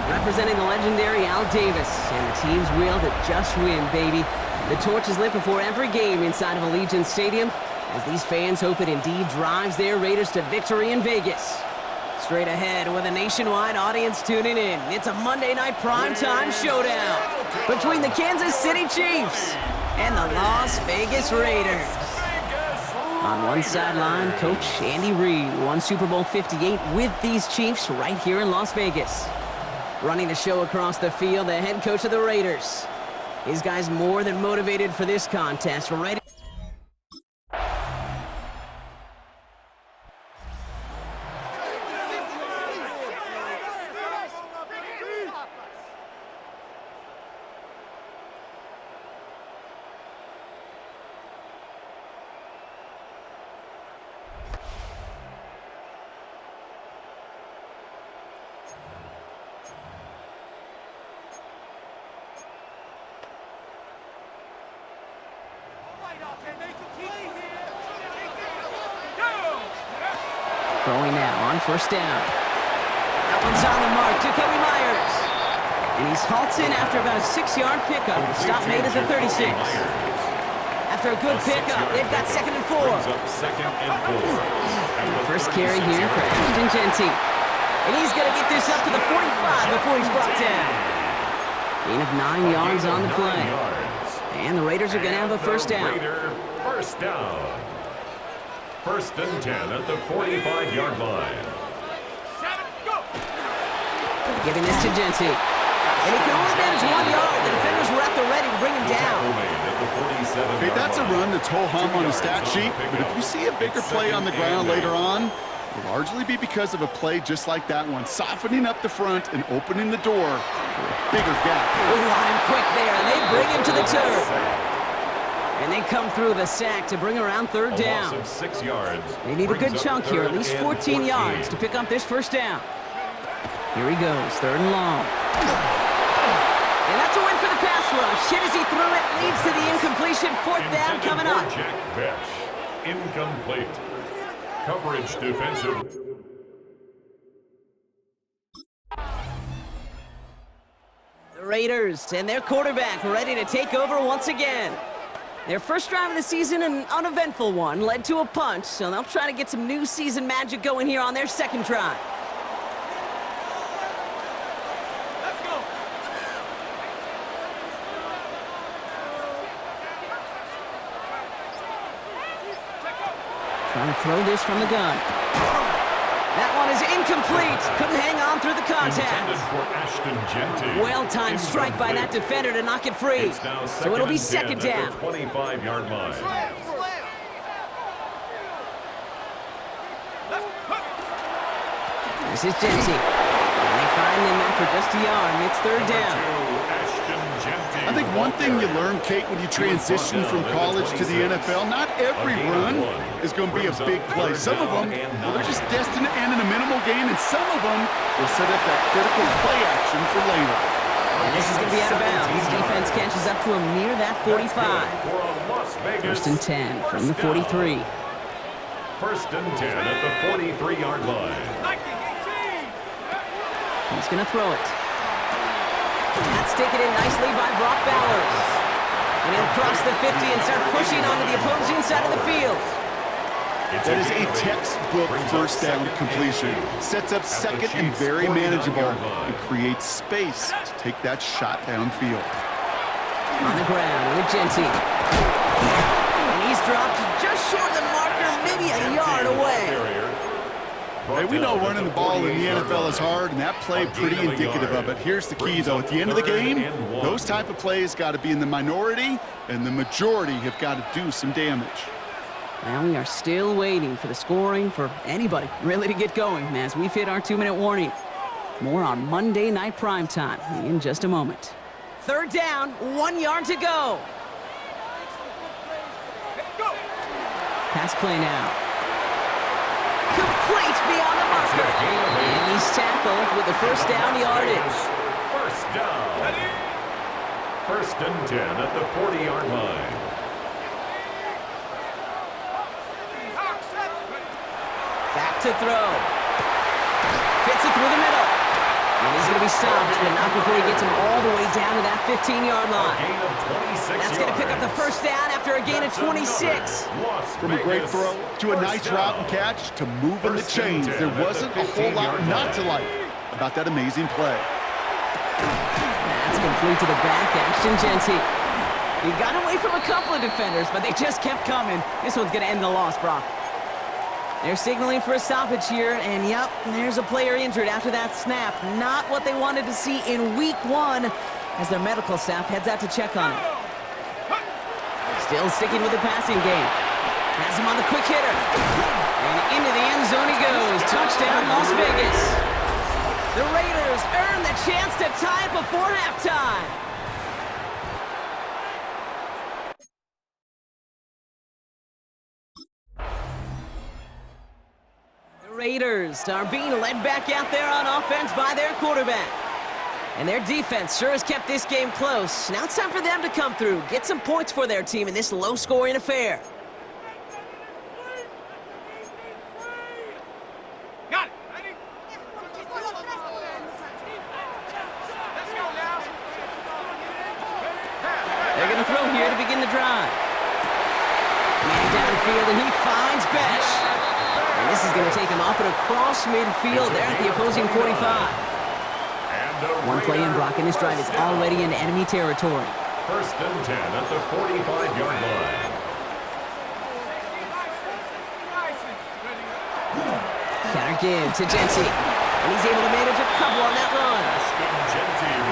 Representing the legendary Al Davis, and the team's will to just win, baby. The torch is lit before every game inside of Allegiants Stadium, as these fans hope it indeed drives their Raiders to victory in Vegas. Straight ahead with a nationwide audience tuning in, it's a Monday night primetime showdown between the Kansas City Chiefs and the Las Vegas Raiders. On one sideline, Coach Andy Reid won Super Bowl 58 with these Chiefs right here in Las Vegas. Running the show across the field, the head coach of the Raiders. These guys more than motivated for this contest. Ready? Going now on first down. That one's on the mark to Kobe Myers. And he's halted after about a 6-yard pickup. Stop made at the 36. After a good pickup, they've got 2nd and 4. First carry here for allegiants. And he's going to get this up to the 45 before he's brought down. Gain of 9 yards on the play. And the Raiders are going to have a first down. First down. 1st and 10 at the 45-yard line. Giving this to Genty. And he can only manage 1 yard. The defenders were at the ready to bring him down. Okay, that's a run that's ho-hum on the stat sheet, but if you see a bigger play on the ground later on, it'll largely be because of a play just like that one, softening up the front and opening the door for a bigger gap. Ooh, on him quick there, and they bring him to the turf. And they come through the sack to bring around 3rd down. A loss of 6 yards. They need a good chunk here, at least 14 yards to pick up this first down. Here he goes, 3rd and long. And that's a win for the pass rush. Hit as he threw it, leads to the incompletion. 4th down coming up. Jack Besh, incomplete. Coverage defensive. The Raiders and their quarterback ready to take over once again. Their first drive of the season, an uneventful one, led to a punt, so they'll try to get some new season magic going here on their 2nd drive. Let's go. Trying to throw this from the gun. That one is incomplete. Couldn't hang on through the contact. Well-timed strike by that defender to knock it free. So it'll be 2nd down. 25-yard line. This is Genty. And they find him after just a yard, and it's 3rd down. I think one thing you learn, Kate, when you transition from college to the NFL, not every run is going to be a big play. Some of them, well, they're just destined to end in a minimal gain, and some of them will set up that critical play action for later. And this is going to be out of bounds. Defense catches up to him near that 45. 1st and 10 from the 43. 1st and 10 at the 43-yard line. He's going to throw it. That's taken in nicely by Brock Bowers. And he'll cross the 50 and start pushing onto the opposing side of the field. That is a textbook first down completion. Sets up 2nd and very manageable and creates space to take that shot downfield. On the ground with Genty. And he's dropped just short of the marker, maybe a yard away. Hey, we know running the ball in the NFL is hard, and that play pretty indicative of it. Here's the key, though. At the end of the game, those type of plays got to be in the minority, and the majority have got to do some damage. Well, we are still waiting for the scoring for anybody really to get going as we've hit our 2-minute warning. More on Monday Night Primetime in just a moment. Third down, 1 yard to go. Pass play now. Complete beyond the marker. And he's tackled with the first down yardage. First down. First and 10 at the 40-yard line. Back to throw. Fits it through the middle. And he's going to be stopped, but not before he gets him all the way down to that 15-yard line. That's going to pick up the first down after a gain of 26. From a great throw to a nice route and catch to moving the chains, there wasn't a whole lot not to like about that amazing play. That's complete to the back, Ashton Genty. He got away from a couple of defenders, but they just kept coming. This one's going to end the loss, Brock. They're signaling for a stoppage here, and yep, there's a player injured after that snap. Not what they wanted to see in week 1 as their medical staff heads out to check on him. Still sticking with the passing game. Has him on the quick hitter. And into the end zone he goes. Touchdown, Las Vegas. The Raiders earn the chance to tie it before halftime. Raiders are being led back out there on offense by their quarterback. And their defense sure has kept this game close. Now it's time for them to come through, get some points for their team in this low-scoring affair. Got it. Ready? Let's go now. They're going to throw here to begin the drive. Man downfield, and he finds Besh. And this is going to take him up and across midfield there at the opposing 45. One play in, Brock, and this drive is already in enemy territory. First and 10 at the 45-yard line. Counter give to Genty. And he's able to manage a couple on that run.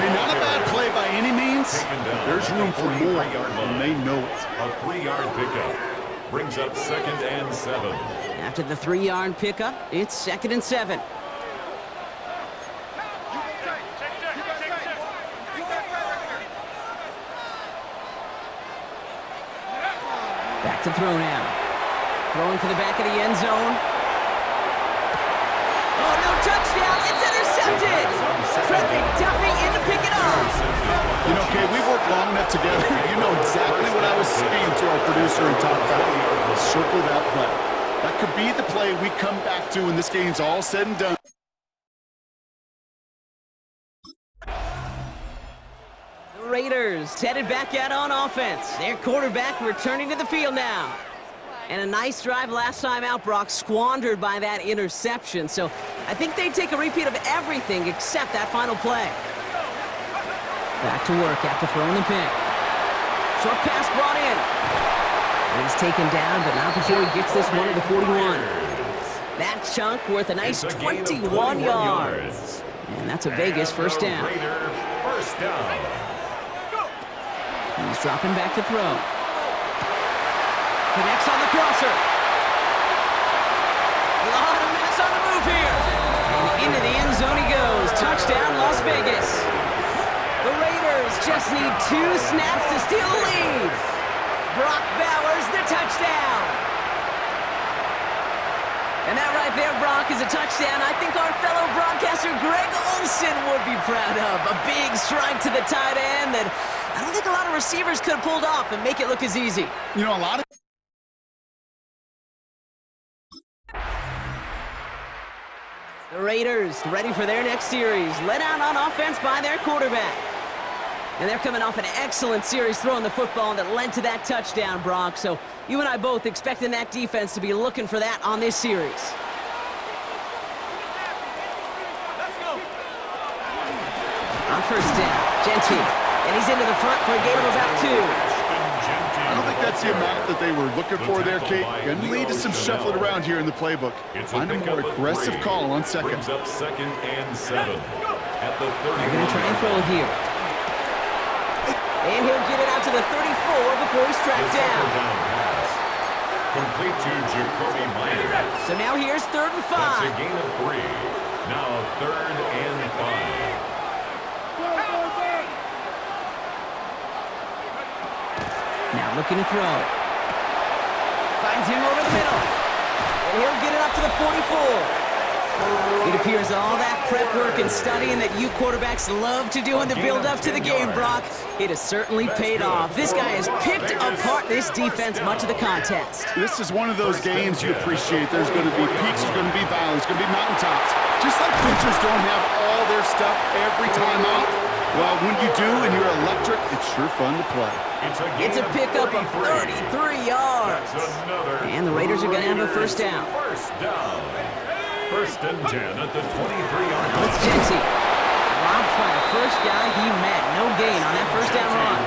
Hey, not a bad play by any means. There's room for more, and they know it. A 3-yard pickup brings up 2nd and 7. After the 3-yard pickup, it's 2nd and 7. Back to throw now. Throwing for the back of the end zone. Oh, no touchdown. It's intercepted. Trent McDuffie in to pick it off. You know, Kay, we've worked long enough together. You know exactly what I was saying to our producer and top guy. Circle that play. That could be the play we come back to when this game's all said and done. The Raiders headed back out on offense. Their quarterback returning to the field now. And a nice drive last time out, Brock, squandered by that interception. So I think they take a repeat of everything except that final play. Back to work after throwing the pick. Short pass brought in. And he's taken down, but not before he gets this one at the 41. That chunk worth a nice 21 yards. And that's a Vegas first down. First down. He's dropping back to throw. Connects on the crosser. A lot of mess on the move here. And into the end zone he goes. Touchdown, Las Vegas. The Raiders just need 2 snaps to steal the lead. Brock Bowers, the touchdown. And that right there, Brock, is a touchdown I think our fellow broadcaster Greg Olsen would be proud of. A big strike to the tight end that I don't think a lot of receivers could have pulled off and make it look as easy. You know, a lot of... The Raiders ready for their next series, led out on offense by their quarterback. And they're coming off an excellent series throwing the football that led to that touchdown, Brock. So you and I both expecting that defense to be looking for that on this series. Let's go. On first down, Genty. And he's into the front for a gain of about 2. I don't think that's the amount that they were looking for there, Kate. Going to lead to some shuffling around here in the playbook. Find a more aggressive call on second. Brings up 2nd and 7 at the 30. They're going to try and throw it here. And he'll get it out to the 34 before he's tracked down. Complete to Jacoby Myers. So now here's 3rd and 5. That's a gain of 3. Now 3rd and 5. Now looking to throw. Finds him over the middle. And he'll get it up to the 44. It appears all that prep work and studying that you quarterbacks love to do in the build-up to the game, Brock, it has certainly paid off. This guy has picked apart this defense much of the contest. This is one of those games you appreciate. There's going to be peaks, there's going to be valleys, there's going to be mountaintops. Just like pitchers don't have all their stuff every time out, well, when you do and you're electric, it's sure fun to play. It's a pickup of 33 yards. And the Raiders are going to have a first down. First and 10 at the 23-yard line. It's Genty. Dropped by the first guy he met. No gain on that first down run.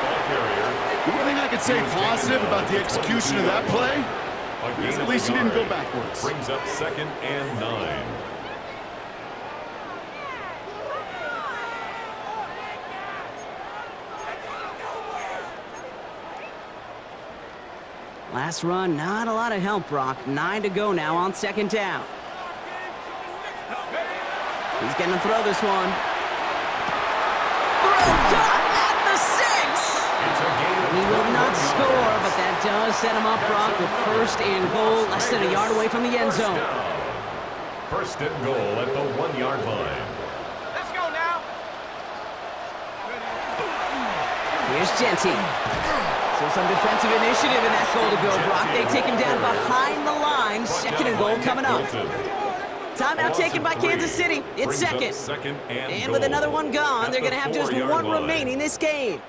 The one thing I could say positive about the execution of that play is at least he didn't go backwards. Brings up 2nd and 9. Last run, not a lot of help, Brock. 9 to go now on 2nd down. He's going to throw this one. Throw caught at the 6. He will not score, but that does set him up, Brock, with 1st and goal, less than a yard away from the end zone. 1st and goal at the 1-yard line. Let's go now. Here's Genty. So some defensive initiative in that goal to go, Brock. They take him down behind the line. 2nd and goal coming up. Timeout taken by Kansas City. It's 2nd. And with another one gone, they're going to have just one remaining this game.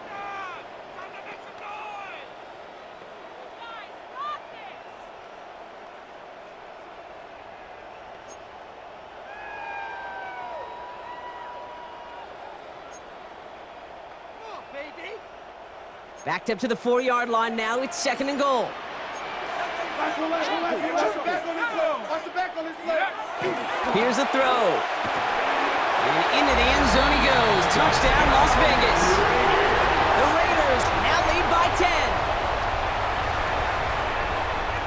Backed up to the 4-yard line now. It's 2nd and goal. Here's a throw. And into the end zone he goes. Touchdown, Las Vegas. The Raiders now lead by 10.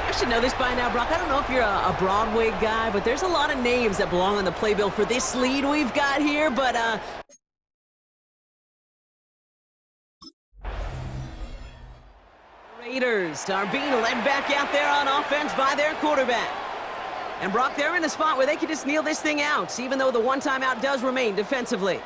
I should know this by now, Brock. I don't know if you're a Broadway guy, but there's a lot of names that belong on the playbill for this lead we've got here, but Raiders are being led back out there on offense by their quarterback. And Brock, they're in a spot where they can just kneel this thing out, even though the one timeout does remain defensively. The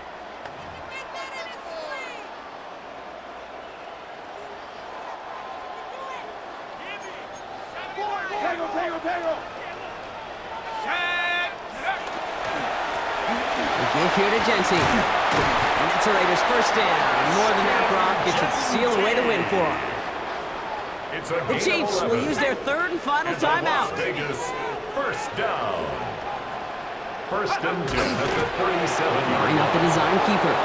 give here to Genty. And that's a Raiders first down. And more than that, Brock, it should seal away the win for them. The Chiefs will use their 3rd and final timeout. Las Vegas first down. 1st and 10 at the 37-yard line. Up the design keeper.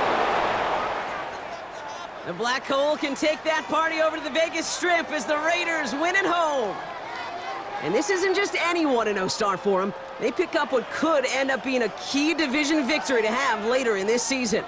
The Black Hole can take that party over to the Vegas Strip as the Raiders win at home. And this isn't just any 1-0 start for them. They pick up what could end up being a key division victory to have later in this season.